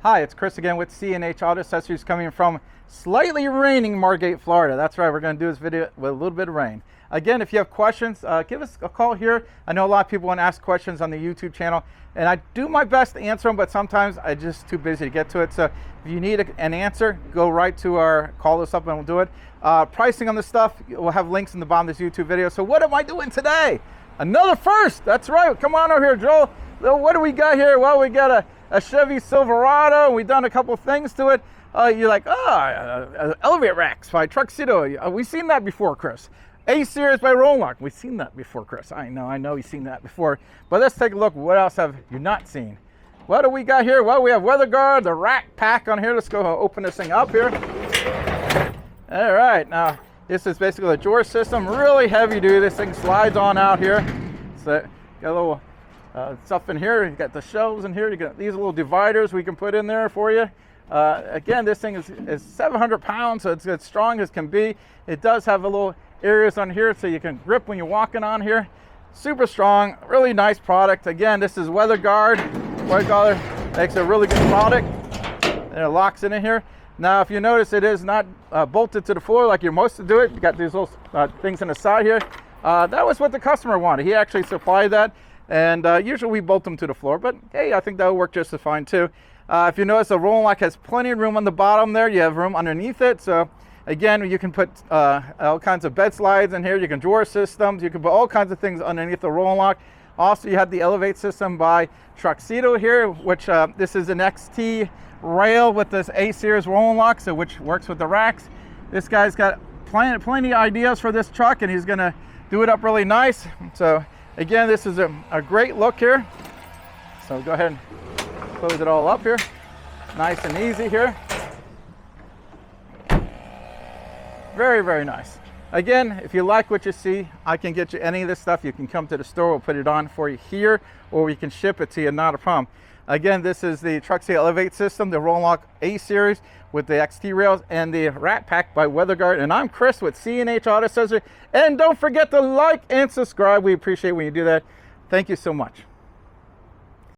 Hi, it's Chris again with C&H Auto Accessories, coming from slightly raining Margate, Florida. That's right, we're going to do this video with a little bit of rain. Again, if you have questions, give us a call here. I know a lot of people want to ask questions on the YouTube channel, and I do my best to answer them, but sometimes I'm just too busy to get to it. So if you need an answer, go right to our call us up and we'll do it. Pricing on this stuff, we'll have links in the bottom of this YouTube video. So what am I doing today? Another first. That's right. Come on over here, Joel. What do we got here? Well, we got a Chevy Silverado, and we've done a couple things to it. You're like, elevator racks by Truxedo. We've seen that before, Chris. A-Series by Rolllock. We've seen that before, Chris. I know you've seen that before. But let's take a look. What else have you not seen? What do we got here? Well, we have weather guard, the rack pack on here. Let's go open this thing up here. All right, now this is basically a drawer system. Really heavy duty. This thing slides on out here. So got a little stuff in here. You got the shelves in here. You got these little dividers we can put in there for you. Again, this thing is 700 pounds, so it's as strong as can be. It does have a little areas on here so you can grip when you're walking on here. Super strong, really nice product. Again, this is weather guard. Weather guard makes a really good product, and it locks it in here. Now, if you notice, it is not bolted to the floor like you're supposed to do it. You got these little things on the side here. That was what the customer wanted. He actually supplied that. And usually we bolt them to the floor, but hey, I think that'll work just as fine too. If you notice, the roll lock has plenty of room on the bottom there. You have room underneath it. So again, you can put all kinds of bed slides in here. You can drawer systems. You can put all kinds of things underneath the roll lock. Also, you have the Elevate system by Truxedo here, which this is an XT rail with this A-Series rolling lock, so which works with the racks. This guy's got plenty of ideas for this truck, and he's gonna do it up really nice. So again, this is a great look here. So go ahead and close it all up here. Nice and easy here. Very, very nice. Again, if you like what you see, I can get you any of this stuff. You can come to the store, we'll put it on for you here, or we can ship it to you, not a problem. Again, this is the Truxedo Elevate system, the Rolllock A-Series with the XT rails, and the Rat Pack by WeatherGuard. And I'm Chris with C&H Auto Accessories. And don't forget to like and subscribe. We appreciate when you do that. Thank you so much.